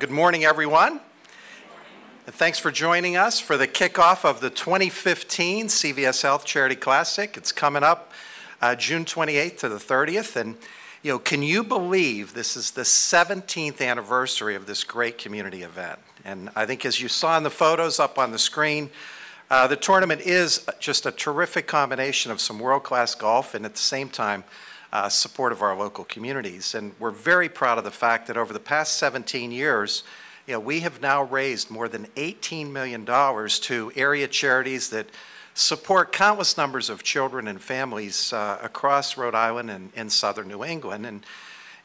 Good morning, everyone. And thanks for joining us for the kickoff of the 2015 CVS Health Charity Classic. It's coming up June 28th to the 30th. And, can you believe this is the 17th anniversary of this great community event? And I think as you saw in the photos up on the screen, the tournament is just a terrific combination of some world-class golf and at the same time, support of our local communities. And we're very proud of the fact that over the past 17 years, we have now raised more than $18 million to area charities that support countless numbers of children and families across Rhode Island and southern New England. And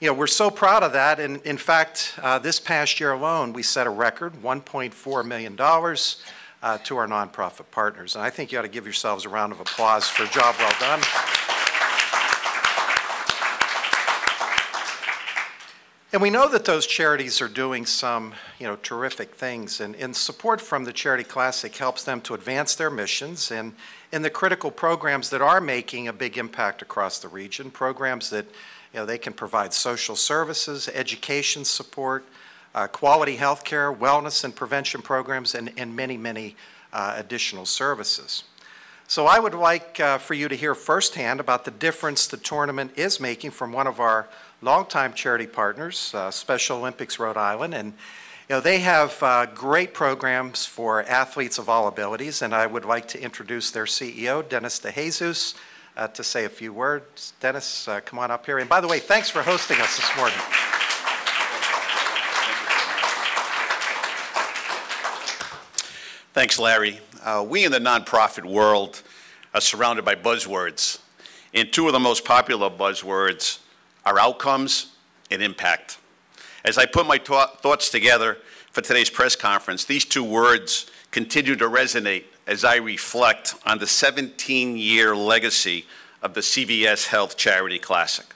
we're so proud of that. And in fact, this past year alone, we set a record, $1.4 million to our nonprofit partners. And I think you ought to give yourselves a round of applause for a job well done. And we know that those charities are doing some, terrific things, and support from the Charity Classic helps them to advance their missions and in the critical programs that are making a big impact across the region, programs that, they can provide social services, education support, quality health care, wellness and prevention programs, and many, many additional services. So I would like for you to hear firsthand about the difference the tournament is making from one of our longtime charity partners, Special Olympics Rhode Island. And they have great programs for athletes of all abilities, and I would like to introduce their CEO, Dennis DeJesus, to say a few words. Dennis, come on up here. And by the way, thanks for hosting us this morning. Thanks, Larry. We in the nonprofit world are surrounded by buzzwords, and two of the most popular buzzwords are outcomes and impact. As I put my thoughts together for today's press conference, these two words continue to resonate as I reflect on the 17-year legacy of the CVS Health Charity Classic.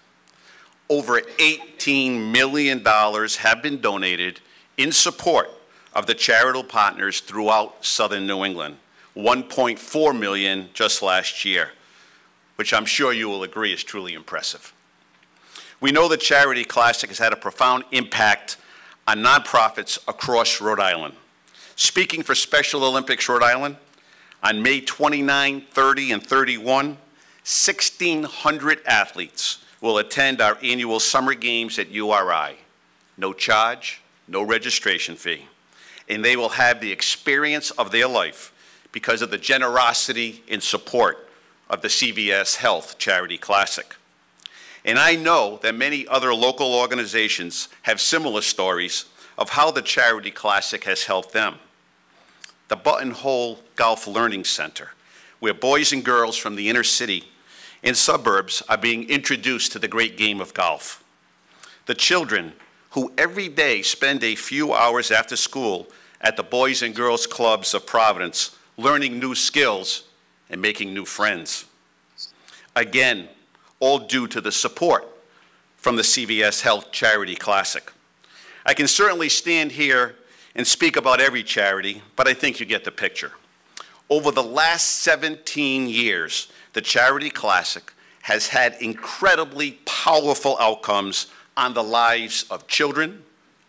Over $18 million have been donated in support of the charitable partners throughout southern New England, $1.4 million just last year, which I'm sure you will agree is truly impressive. We know the Charity Classic has had a profound impact on nonprofits across Rhode Island. Speaking for Special Olympics Rhode Island, on May 29, 30, and 31, 1,600 athletes will attend our annual summer games at URI. No charge, no registration fee. And they will have the experience of their life because of the generosity and support of the CVS Health Charity Classic. And I know that many other local organizations have similar stories of how the Charity Classic has helped them. The Buttonhole Golf Learning Center, where boys and girls from the inner city and suburbs are being introduced to the great game of golf. The children who every day spend a few hours after school at the Boys and Girls Clubs of Providence learning new skills and making new friends. Again, all due to the support from the CVS Health Charity Classic. I can certainly stand here and speak about every charity, but I think you get the picture. Over the last 17 years, the Charity Classic has had incredibly powerful outcomes on the lives of children,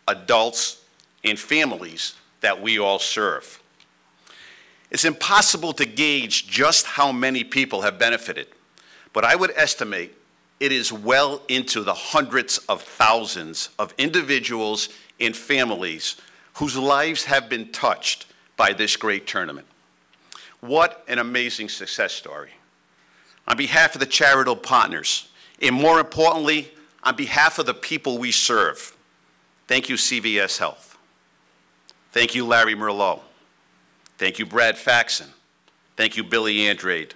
adults, and families that we all serve. It's impossible to gauge just how many people have benefited, but I would estimate it is well into the hundreds of thousands of individuals and families whose lives have been touched by this great tournament. What an amazing success story. On behalf of the charitable partners, and more importantly, on behalf of the people we serve, thank you, CVS Health. Thank you, Larry Merlot. Thank you, Brad Faxon. Thank you, Billy Andrade.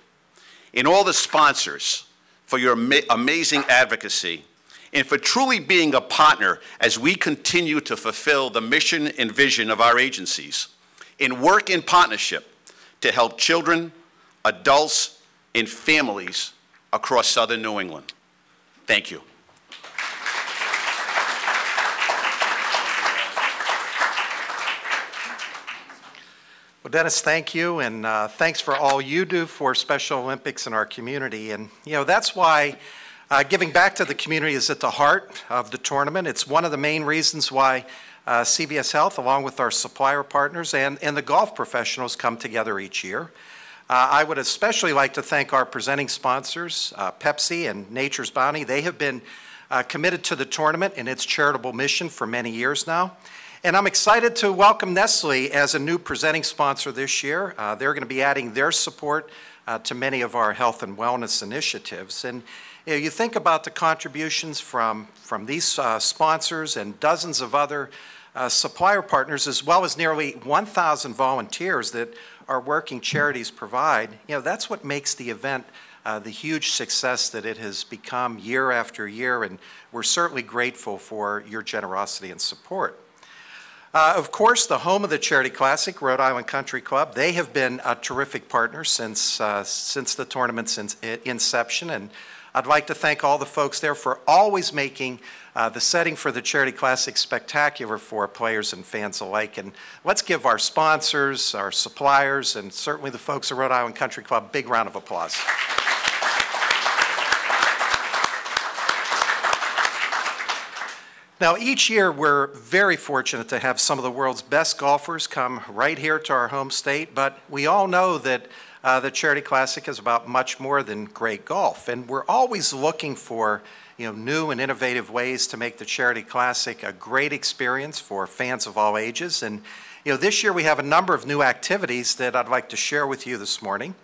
And all the sponsors for your amazing advocacy and for truly being a partner as we continue to fulfill the mission and vision of our agencies and work in partnership to help children, adults, and families across southern New England. Thank you. Well, Dennis, thank you, and thanks for all you do for Special Olympics in our community. And, that's why giving back to the community is at the heart of the tournament. It's one of the main reasons why CVS Health, along with our supplier partners and the golf professionals, come together each year. I would especially like to thank our presenting sponsors, Pepsi and Nature's Bounty. They have been committed to the tournament and its charitable mission for many years now. And I'm excited to welcome Nestle as a new presenting sponsor this year. They're going to be adding their support to many of our health and wellness initiatives. And you think about the contributions from these sponsors and dozens of other supplier partners, as well as nearly 1,000 volunteers that our working charities provide. That's what makes the event the huge success that it has become year after year, and we're certainly grateful for your generosity and support. Of course, the home of the Charity Classic, Rhode Island Country Club, they have been a terrific partner since the tournament's inception, and I'd like to thank all the folks there for always making the setting for the Charity Classic spectacular for players and fans alike. And let's give our sponsors, our suppliers, and certainly the folks at Rhode Island Country Club a big round of applause. Now, each year we're very fortunate to have some of the world's best golfers come right here to our home state, but we all know that the Charity Classic is about much more than great golf, and we're always looking for new and innovative ways to make the Charity Classic a great experience for fans of all ages. And this year we have a number of new activities that I'd like to share with you this morning.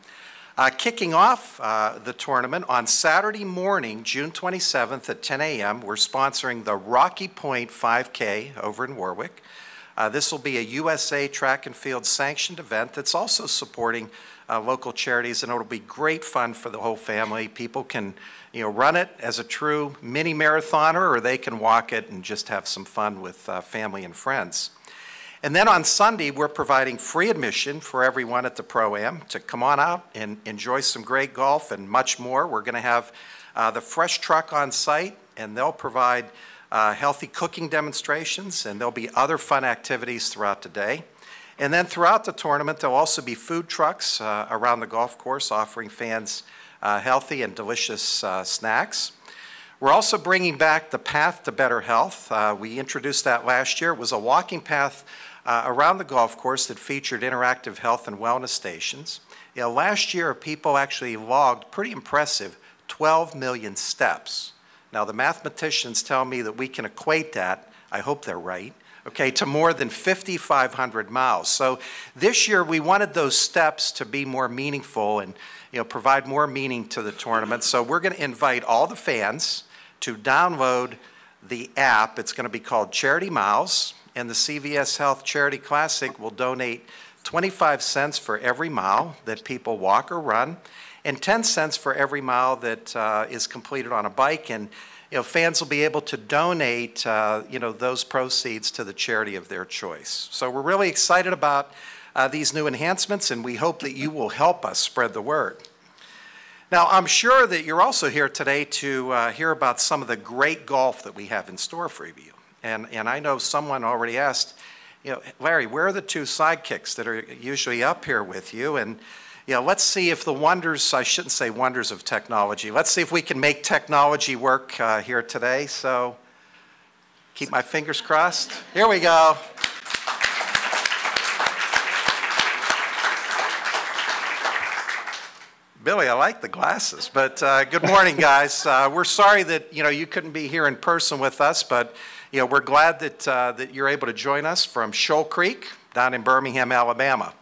Kicking off the tournament on Saturday morning, June 27th at 10 a.m., we're sponsoring the Rocky Point 5K over in Warwick. This will be a USA Track and Field sanctioned event that's also supporting local charities, and it'll be great fun for the whole family. People can run it as a true mini marathoner, or they can walk it and just have some fun with family and friends. And then on Sunday, we're providing free admission for everyone at the Pro-Am to come on out and enjoy some great golf and much more. We're going to have the Fresh Truck on site, and they'll provide healthy cooking demonstrations, and there'll be other fun activities throughout the day. And then throughout the tournament, there'll also be food trucks around the golf course offering fans healthy and delicious snacks. We're also bringing back the Path to Better Health. We introduced that last year. It was a walking path around the golf course that featured interactive health and wellness stations. Last year, people actually logged pretty impressive 12 million steps. Now, the mathematicians tell me that we can equate that, I hope they're right, okay, to more than 5,500 miles. So this year, we wanted those steps to be more meaningful and provide more meaning to the tournament. So we're going to invite all the fans to download the app. It's going to be called Charity Miles, and the CVS Health Charity Classic will donate 25 cents for every mile that people walk or run, and 10 cents for every mile that is completed on a bike. And fans will be able to donate those proceeds to the charity of their choice. So we're really excited about these new enhancements, and we hope that you will help us spread the word. Now, I'm sure that you're also here today to hear about some of the great golf that we have in store for you. And I know someone already asked, Larry, where are the two sidekicks that are usually up here with you? And let's see if the wonders, I shouldn't say wonders of technology, let's see if we can make technology work here today. So keep my fingers crossed. Here we go. Billy, I like the glasses, but good morning, guys. We're sorry that you couldn't be here in person with us, but we're glad that that you're able to join us from Shoal Creek down in Birmingham, Alabama.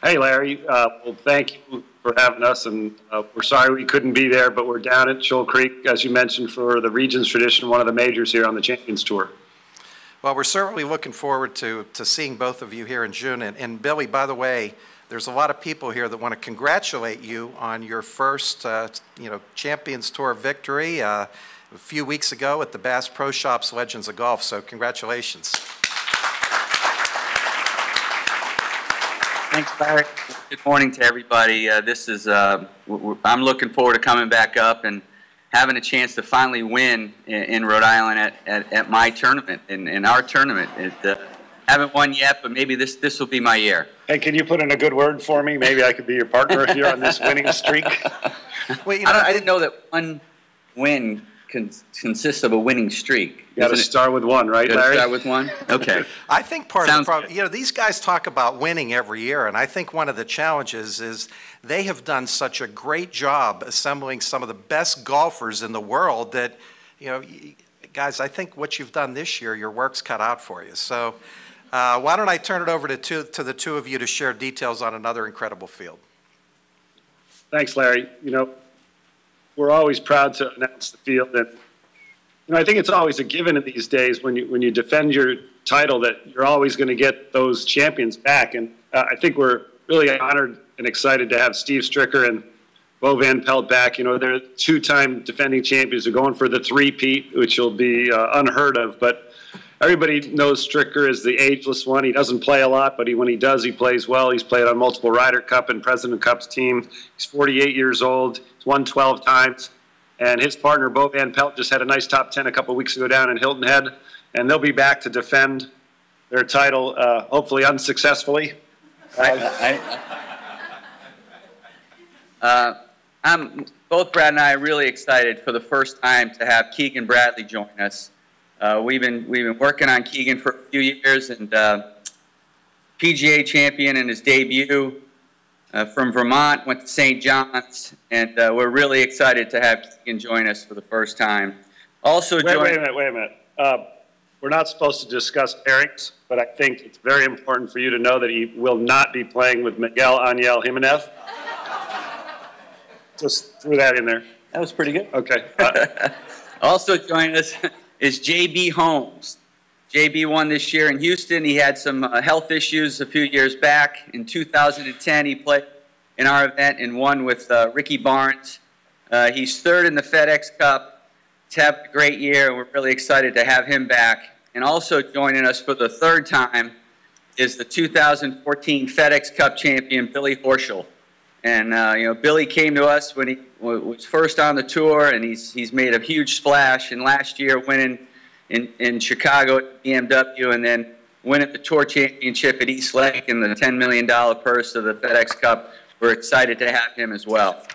Hey, Larry. Well, thank you for having us, and we're sorry we couldn't be there, but we're down at Shoal Creek, as you mentioned, for the Regions Tradition, one of the majors here on the Champions Tour. Well, we're certainly looking forward to seeing both of you here in June. And Billy, by the way, there's a lot of people here that want to congratulate you on your first, Champions Tour victory a few weeks ago at the Bass Pro Shops Legends of Golf. So congratulations. Thanks, Larry. Good morning to everybody. I'm looking forward to coming back up and having a chance to finally win in Rhode Island at my tournament, in our tournament. Haven't won yet, but maybe this will be my year. Hey, can you put in a good word for me? Maybe I could be your partner here on this winning streak. Well, I didn't know that one win consists of a winning streak. You got to start with one, right, Larry? Start with one? Okay. I think part of the problem, you know, these guys talk about winning every year, and I think one of the challenges is they have done such a great job assembling some of the best golfers in the world that, you know, guys, I think what you've done this year, your work's cut out for you. So why don't I turn it over to the two of you to share details on another incredible field. Thanks, Larry. You know, we're always proud to announce the field, and you know, I think it's always a given in these days when you defend your title that you're always going to get those champions back. And I think we're really honored and excited to have Steve Stricker and Bo Van Pelt back. You know, they're two-time defending champions. They're going for the three-peat, which will be unheard of. But everybody knows Stricker is the ageless one. He doesn't play a lot, but when he does, he plays well. He's played on multiple Ryder Cup and President Cup's team. He's 48 years old. He's won 12 times. And his partner, Bo Van Pelt, just had a nice top 10 a couple of weeks ago down in Hilton Head. And they'll be back to defend their title, hopefully unsuccessfully. Both Brad and I are really excited for the first time to have Keegan Bradley join us. We've been working on Keegan for a few years, and PGA champion in his debut from Vermont, went to St. John's, and we're really excited to have Keegan join us for the first time. Also, wait a minute. We're not supposed to discuss pairings, but I think it's very important for you to know that he will not be playing with Miguel Ángel Jiménez. Just threw that in there. That was pretty good. Okay. Also joining us is J.B. Holmes. J.B. won this year in Houston. He had some health issues a few years back. In 2010, he played in our event and won with Ricky Barnes. He's third in the FedEx Cup. He's having a great year, and we're really excited to have him back. And also joining us for the third time is the 2014 FedEx Cup champion, Billy Horschel. And, you know, Billy came to us when he was first on the tour, and he's made a huge splash. And last year, winning in Chicago at BMW, and then winning the Tour Championship at East Lake and the $10 million purse of the FedEx Cup. We're excited to have him as well.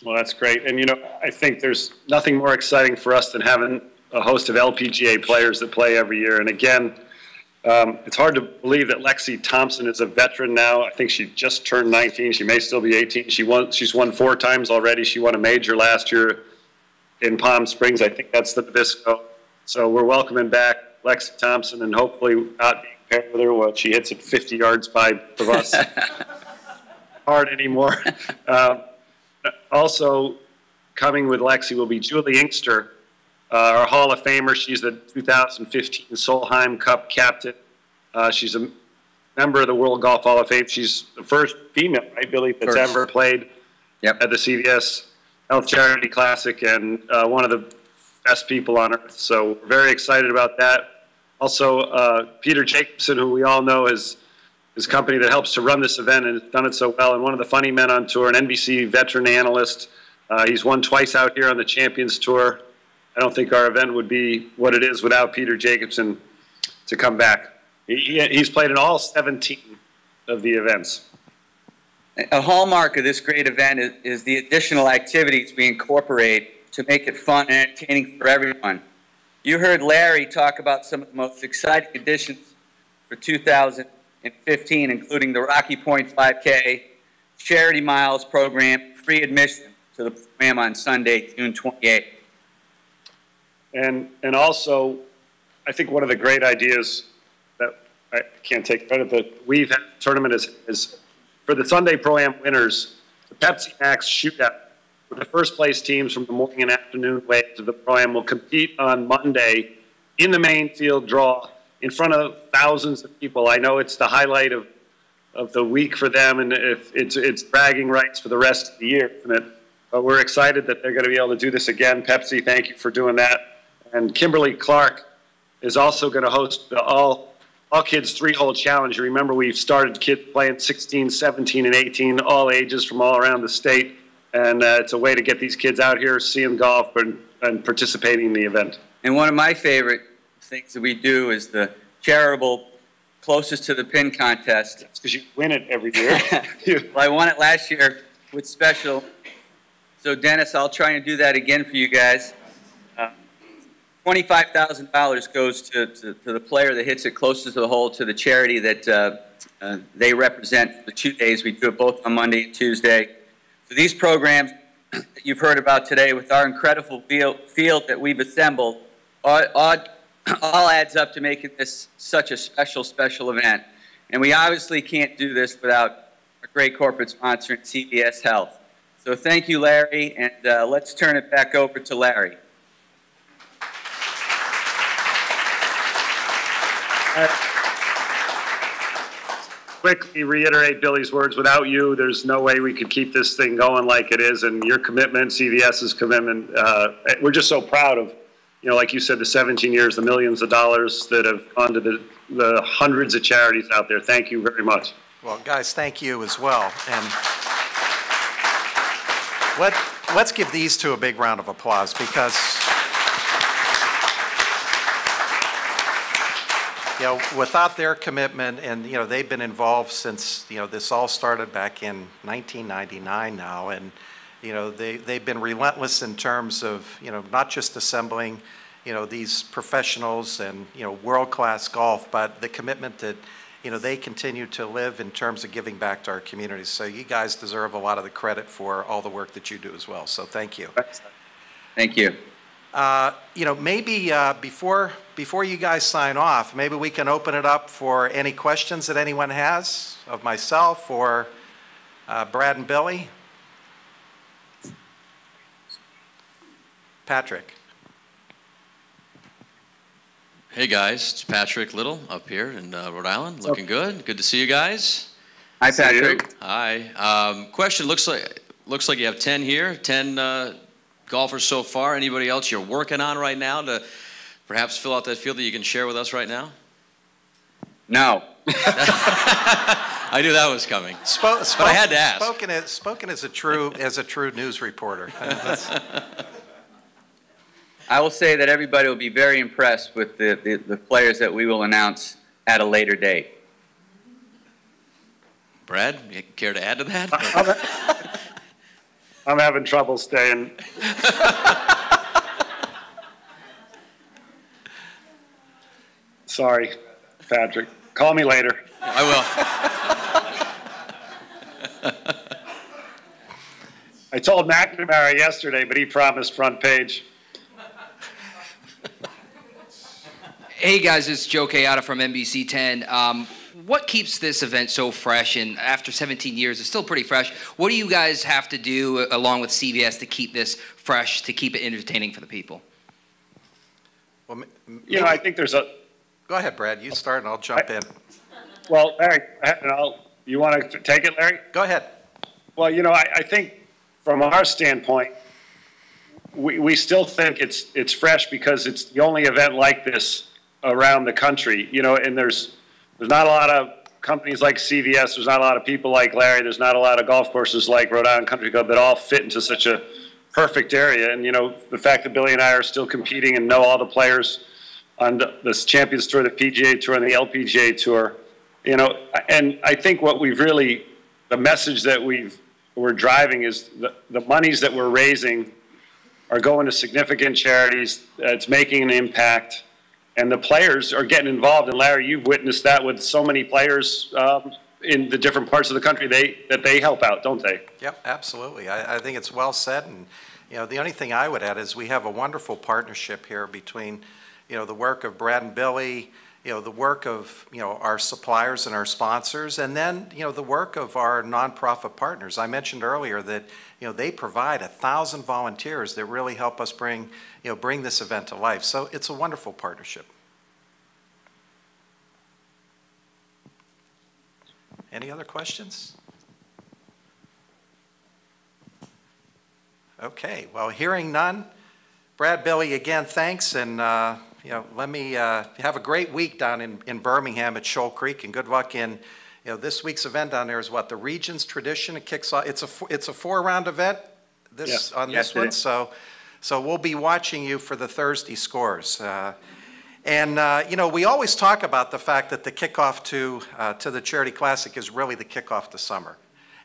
Well, that's great. And, you know, I think there's nothing more exciting for us than having a host of LPGA players that play every year. And, again, it's hard to believe that Lexi Thompson is a veteran now. I think she just turned 19. She may still be 18. She's won 4 times already. She won a major last year in Palm Springs. I think that's the Nabisco. So we're welcoming back Lexi Thompson, and hopefully not being paired with her when she hits it 50 yards by of us. Hard anymore. Also coming with Lexi will be Julie Inkster, our Hall of Famer. She's the 2015 Solheim Cup captain. She's a member of the World Golf Hall of Fame. She's the first female, right, Billy, that's ever played at the CVS Health Charity Classic, and one of the best people on earth. So we're very excited about that. Also, Peter Jacobson, who we all know is his company that helps to run this event and has done it so well, and one of the funny men on tour, an NBC veteran analyst. He's won twice out here on the Champions Tour. I don't think our event would be what it is without Peter Jacobson to come back. He's played in all 17 of the events. A hallmark of this great event is the additional activities we incorporate to make it fun and entertaining for everyone. You heard Larry talk about some of the most exciting additions for 2015, including the Rocky Point 5K, Charity Miles program, free admission to the program on Sunday, June 28th. And also, I think one of the great ideas that I can't take credit, but we've had a tournament is for the Sunday Pro-Am winners, the Pepsi Max Shootout, where the first place teams from the morning and afternoon waves of the Pro-Am will compete on Monday in the main field draw in front of thousands of people. I know it's the highlight of the week for them, and if it's bragging rights for the rest of the year, isn't it? But we're excited that they're going to be able to do this again. Pepsi, thank you for doing that. And Kimberly Clark is also going to host the All Kids 3-Hole Challenge. You remember we've started kids playing 16, 17, and 18, all ages from all around the state. And it's a way to get these kids out here, seeing golf, and participating in the event. And one of my favorite things that we do is the charitable closest to the pin contest. That's because you win it every year. Well, I won it last year with special So Dennis, I'll try and do that again for you guys. $25,000 goes to the player that hits it closest to the hole, to the charity that they represent for the 2 days. We do it both on Monday and Tuesday. For these programs that you've heard about today, with our incredible field that we've assembled, all adds up to making this such a special event. And we obviously can't do this without a great corporate sponsor, CVS Health. So thank you, Larry, and let's turn it back over to Larry. Quickly reiterate Billy's words. Without you, there's no way we could keep this thing going like it is, and your commitment, CVS's commitment, we're just so proud of, like you said, the 17 years, the millions of dollars that have gone to the hundreds of charities out there. Thank you very much. Well, guys, thank you as well. And let's give these two a big round of applause, because without their commitment, and they've been involved since this all started back in 1999 now, and they've been relentless in terms of not just assembling these professionals and world-class golf, but the commitment that they continue to live in terms of giving back to our communities. So you guys deserve a lot of the credit for all the work that you do as well. So thank you. Thank you. Maybe before you guys sign off, maybe we can open it up for any questions that anyone has of myself or Brad and Billy. Patrick. Hey guys, it's Patrick Little up here in Rhode Island. Looking good. Good to see you guys. Hi, Patrick. Hi. Question: looks like you have 10 here. 10 golfers so far. Anybody else you're working on right now to perhaps fill out that field that you can share with us right now? No. I knew that was coming, but I had to ask. Spoken as a true news reporter. I will say that everybody will be very impressed with the players that we will announce at a later date. Brad, you care to add to that? I'm having trouble staying. Sorry, Patrick. Call me later. I will. I told McNamara yesterday, but he promised front page. Hey guys, it's Joe Kayada from NBC 10. What keeps this event so fresh, and after 17 years, it's still pretty fresh? What do you guys have to do along with CVS to keep this fresh, to keep it entertaining for the people? Well, I think there's a... Go ahead, Brad. You start, and I'll jump in. Well, Larry, you want to take it, Larry? Go ahead. Well, I think from our standpoint, we still think it's fresh because it's the only event like this around the country, and there's not a lot of companies like CVS, there's not a lot of people like Larry, there's not a lot of golf courses like Rhode Island Country Club that all fit into such a perfect area. And, the fact that Billy and I are still competing and know all the players on the Champions Tour, the PGA Tour, and the LPGA Tour, and I think what the message that we're driving is the monies that we're raising are going to significant charities. It's making an impact. And the players are getting involved. And Larry, you've witnessed that with so many players in the different parts of the country that they help out, don't they? Yep, absolutely. I think it's well said. And the only thing I would add is we have a wonderful partnership here between the work of Brad and Billy, the work of our suppliers and our sponsors, and then the work of our nonprofit partners. I mentioned earlier that they provide 1,000 volunteers that really help us bring this event to life. So it's a wonderful partnership. Any other questions? Okay, well, hearing none, Brad, Billy, again, thanks, and let me have a great week down in Birmingham at Shoal Creek, and good luck in this week's event down there is what, the Regions Tradition. It kicks off. It's a 4-round event this one. So we'll be watching you for the Thursday scores. We always talk about the fact that the kickoff to the Charity Classic is really the kickoff to summer.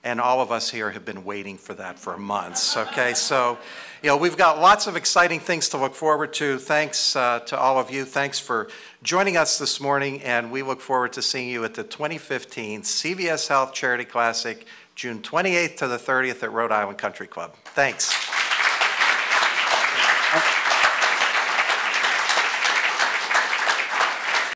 and all of us here have been waiting for that for months, okay? So, you know, we've got lots of exciting things to look forward to. Thanks to all of you. Thanks for joining us this morning, and we look forward to seeing you at the 2015 CVS Health Charity Classic, June 28th to the 30th at Rhode Island Country Club. Thanks.